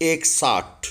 160।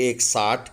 160।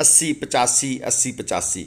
80-85, 80-85।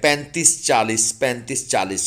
35-40, 35-40।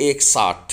160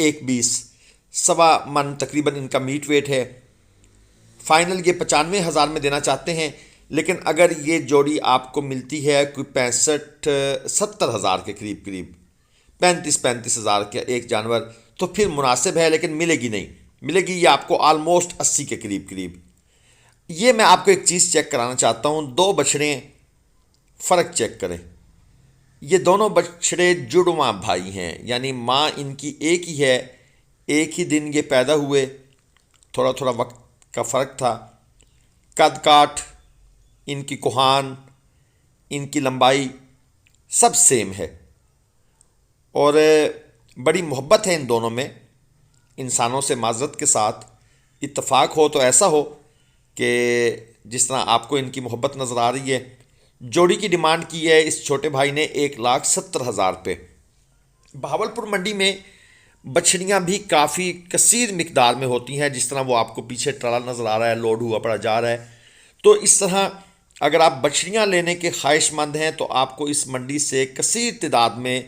1.20। 1.25 من تقریباً ان کا میٹ ویٹ ہے. فائنل یہ 95,000 میں دینا چاہتے ہیں، لیکن اگر یہ جوڑی آپ کو ملتی ہے کوئی 65-70 ہزار کے قریب، 35,000 کا ایک جانور، تو پھر مناسب ہے، لیکن ملے گی نہیں. ملے گی یہ آپ کو آلموسٹ 80 کے قریب. یہ میں آپ کو ایک چیز چیک کرانا چاہتا ہوں، دو بچھڑے فرق چیک کریں. یہ دونوں بچھڑے جڑواں بھائی ہیں، یعنی ماں ان کی ایک ہی ہے، ایک ہی دن یہ پیدا ہوئے، تھوڑا وقت کا فرق تھا. قد کاٹ، ان کی کوہان، ان کی لمبائی سب سیم ہے، اور بڑی محبت ہے ان دونوں میں. انسانوں سے معذرت کے ساتھ اتفاق ہو تو ایسا ہو کہ جس طرح آپ کو ان کی محبت نظر آ رہی ہے. جوڑی کی ڈیمانڈ کی ہے اس چھوٹے بھائی نے 1,70,000 پہ. بہاولپور منڈی میں بچھڑیاں بھی کافی کثیر مقدار میں ہوتی ہیں، جس طرح وہ آپ کو پیچھے ٹرالا نظر آ رہا ہے، لوڈ ہوا پڑا جا رہا ہے. تو اس طرح اگر آپ بچھڑیاں لینے کے خواہش مند ہیں تو آپ کو اس منڈی سے کثیر تعداد میں،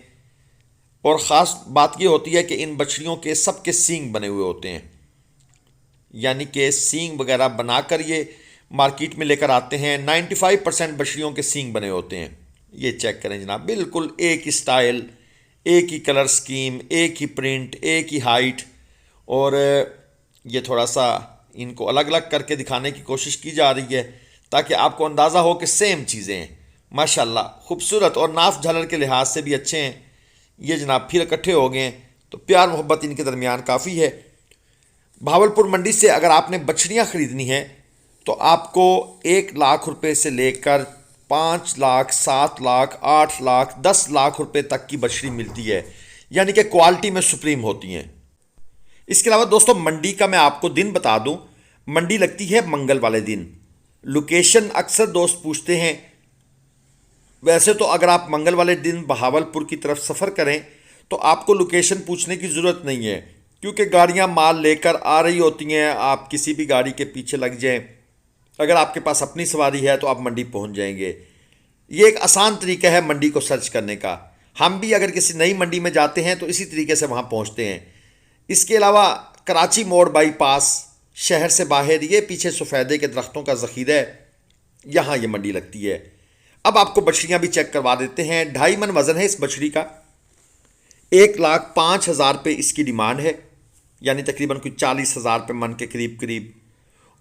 اور خاص بات یہ ہوتی ہے کہ ان بچھڑیوں کے سب کے سینگ بنے ہوئے ہوتے ہیں، یعنی کہ سینگ وغیرہ بنا کر یہ مارکیٹ میں لے کر آتے ہیں. 95% بچھڑیوں کے سینگ بنے ہوتے ہیں. یہ چیک کریں جناب، بالکل ایک ہی سٹائل، ایک ہی کلر سکیم، ایک ہی پرنٹ، ایک ہی ہائٹ. اور یہ تھوڑا سا ان کو الگ الگ کر کے دکھانے کی کوشش کی جا رہی ہے تاکہ آپ کو اندازہ ہو کہ سیم چیزیں ہیں. ماشاءاللہ خوبصورت اور ناف جھلر کے لحاظ سے بھی اچھے ہیں. یہ جناب پھر اکٹھے ہو گئے ہیں، تو پیار محبت ان کے درمیان کافی ہے. بہاولپور منڈی سے اگر آپ نے بچھڑیاں خریدنی ہیں تو آپ کو 1,00,000 روپے سے لے کر 5,00,000، 7,00,000، 8,00,000، 10,00,000 روپے تک کی بچھڑی ملتی ہے، یعنی کہ کوالٹی میں سپریم ہوتی ہیں. اس کے علاوہ دوستو منڈی کا میں آپ کو دن بتا دوں، منڈی لگتی ہے منگل والے دن. لوکیشن اکثر دوست پوچھتے ہیں. ویسے تو اگر آپ منگل والے دن بہاولپور کی طرف سفر کریں تو آپ کو لوکیشن پوچھنے کی ضرورت نہیں ہے، کیونکہ گاڑیاں مال لے کر آ رہی ہوتی ہیں. آپ کسی بھی گاڑی کے پیچھے لگ جائیں، اگر آپ کے پاس اپنی سواری ہے تو آپ منڈی پہنچ جائیں گے. یہ ایک آسان طریقہ ہے منڈی کو سرچ کرنے کا. ہم بھی اگر کسی نئی منڈی میں جاتے ہیں تو اسی طریقے سے وہاں پہنچتے ہیں. اس کے علاوہ کراچی موڑ بائی پاس، شہر سے باہر، یہ پیچھے سفیدے کے درختوں کا ذخیرہ ہے، یہاں یہ منڈی لگتی ہے. اب آپ کو بچھڑیاں بھی چیک کروا دیتے ہیں. 2.5 من وزن ہے اس بچھڑی کا. 1,05,000 پہ اس کی ڈیمانڈ ہے، یعنی تقریباً کوئی 40,000 پہ من کے قریب.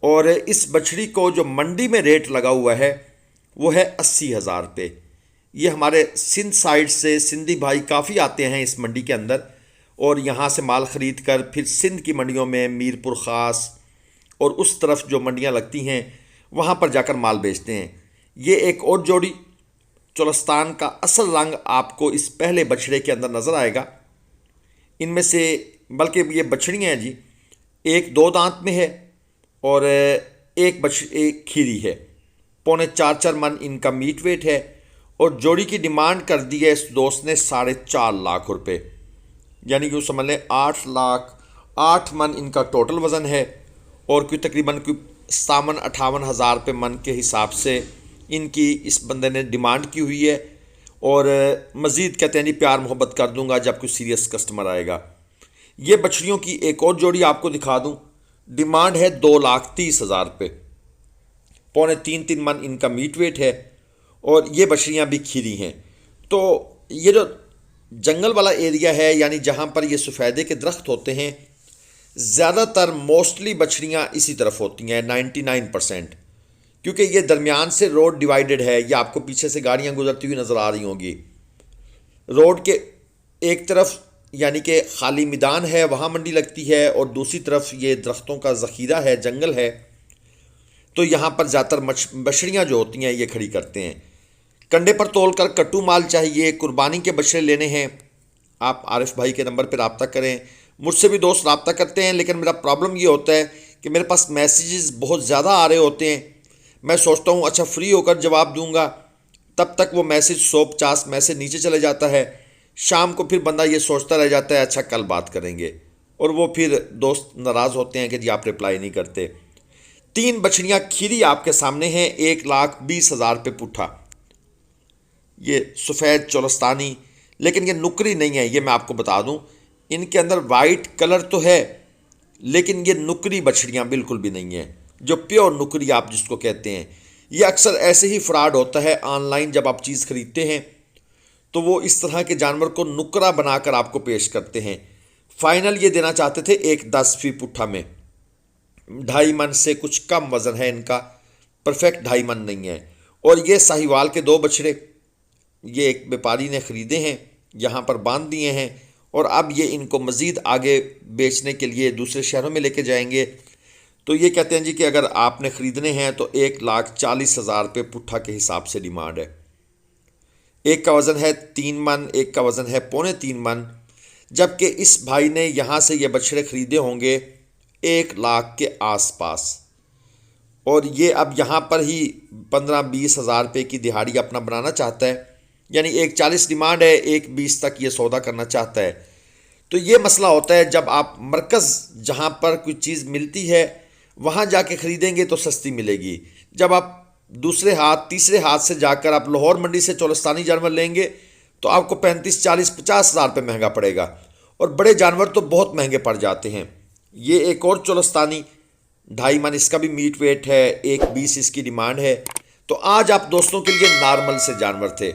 اور اس بچھڑی کو جو منڈی میں ریٹ لگا ہوا ہے وہ ہے 80,000 پہ. یہ ہمارے سندھ سائڈ سے سندھی بھائی کافی آتے ہیں اس منڈی کے اندر، اور یہاں سے مال خرید کر پھر سندھ کی منڈیوں میں، میرپور خاص اور اس طرف جو منڈیاں لگتی ہیں وہاں پر جا کر مال بیچتے ہیں. یہ ایک اور جوڑی چولستان کا اصل رنگ آپ کو اس پہلے بچھڑے کے اندر نظر آئے گا. ان میں سے بلکہ یہ بچھڑیاں ہیں جی، ایک 2 دانت میں ہے اور ایک کھیری ہے. 3.25 من ان کا میٹ ویٹ ہے، اور جوڑی کی ڈیمانڈ کر دی ہے اس دوست نے 4.5 روپے، یعنی کہ سمجھ لیں 8 من ان کا ٹوٹل وزن ہے. اور کوئی تقریباً 57-58 ہزار پہ من کے حساب سے ان کی اس بندے نے ڈیمانڈ کی ہوئی ہے. اور مزید کہتے ہیں نہیں پیار محبت کر دوں گا جب کوئی سیریس کسٹمر آئے گا. یہ بچڑیوں کی ایک اور جوڑی آپ کو دکھا دوں. ڈیمانڈ ہے 2,30,000 پہ. 3.25 من ان کا میٹ ویٹ ہے، اور یہ بچڑیاں بھی کھیری ہیں. تو یہ جو جنگل والا ایریا ہے، یعنی جہاں پر یہ سفیدے کے درخت ہوتے ہیں، زیادہ تر موسٹلی بچڑیاں اسی طرف ہوتی ہیں 99%، کیونکہ یہ درمیان سے روڈ ڈیوائیڈڈ ہے. یہ آپ کو پیچھے سے گاڑیاں گزرتی ہوئی نظر آ رہی ہوں گی. روڈ کے ایک طرف یعنی کہ خالی میدان ہے، وہاں منڈی لگتی ہے، اور دوسری طرف یہ درختوں کا ذخیرہ ہے، جنگل ہے. تو یہاں پر زیادہ تر بچڑیاں جو ہوتی ہیں یہ کھڑی کرتے ہیں. کنڈے پر تول کر کٹو مال چاہیے، قربانی کے بچڑے لینے ہیں، آپ عارف بھائی کے نمبر پہ رابطہ کریں. مجھ سے بھی دوست رابطہ کرتے ہیں، لیکن میرا پرابلم یہ ہوتا ہے کہ میرے پاس میسیجز بہت زیادہ آ رہے ہوتے ہیں. میں سوچتا ہوں اچھا فری ہو کر جواب دوں گا، تب تک وہ میسیج 150 میں سے نیچے چلے جاتا ہے. شام کو پھر بندہ یہ سوچتا رہ جاتا ہے اچھا کل بات کریں گے، اور وہ پھر دوست ناراض ہوتے ہیں کہ جی آپ رپلائی نہیں کرتے. 3 بچڑیاں کھیری آپ کے سامنے ہیں. 1,20,000 پہ پٹھا. یہ سفید چولستانی، لیکن یہ نکری نہیں ہے، یہ میں آپ کو بتا دوں. ان کے اندر وائٹ کلر تو ہے، لیکن یہ نکری بچڑیاں بالکل بھی نہیں ہیں، جو پیور نکری آپ جس کو کہتے ہیں۔ یہ اکثر ایسے ہی فراڈ ہوتا ہے، آن لائن جب آپ چیز خریدتے ہیں تو وہ اس طرح کے جانور کو نکرا بنا کر آپ کو پیش کرتے ہیں۔ فائنل یہ دینا چاہتے تھے ایک 10 فی پٹھا میں، 2.5 من سے کچھ کم وزن ہے ان کا، پرفیکٹ 2.5 من نہیں ہے۔ اور یہ ساہیوال کے 2 بچھڑے یہ ایک بیپاری نے خریدے ہیں، یہاں پر باندھ دیے ہیں، اور اب یہ ان کو مزید آگے بیچنے کے لیے دوسرے شہروں میں لے کے جائیں گے۔ تو یہ کہتے ہیں جی کہ اگر آپ نے خریدنے ہیں تو 1,40,000 روپے پٹھا کے حساب سے ڈیمانڈ ہے۔ ایک کا وزن ہے 3 من، ایک کا وزن ہے 3.25 من، جبکہ اس بھائی نے یہاں سے یہ بچڑے خریدے ہوں گے 1 لاکھ کے آس پاس، اور یہ اب یہاں پر ہی 15-20 ہزار روپے کی دہاڑی اپنا بنانا چاہتا ہے، یعنی 1,40 ڈیمانڈ ہے، 1,20 تک یہ سودا کرنا چاہتا ہے۔ تو یہ مسئلہ ہوتا ہے جب آپ مرکز جہاں پر کوئی چیز ملتی ہے وہاں جا کے خریدیں گے تو سستی ملے گی، جب آپ دوسرے ہاتھ تیسرے ہاتھ سے جا کر آپ لاہور منڈی سے چولستانی جانور لیں گے تو آپ کو 35, 40, 50 ہزار روپے مہنگا پڑے گا، اور بڑے جانور تو بہت مہنگے پڑ جاتے ہیں۔ یہ ایک اور چولستانی 2.5 من، اس کا بھی میٹ ویٹ ہے، 1,20 اس کی ڈیمانڈ ہے۔ تو آج آپ دوستوں کے لیے نارمل سے جانور تھے،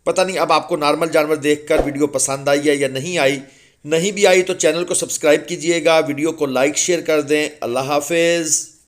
پتہ نہیں اب آپ کو نارمل جانور دیکھ کر ویڈیو پسند آئی ہے یا نہیں آئی۔ نہیں بھی آئی تو چینل کو سبسکرائب کیجئے گا، ویڈیو کو لائک شیئر کر دیں۔ اللہ حافظ۔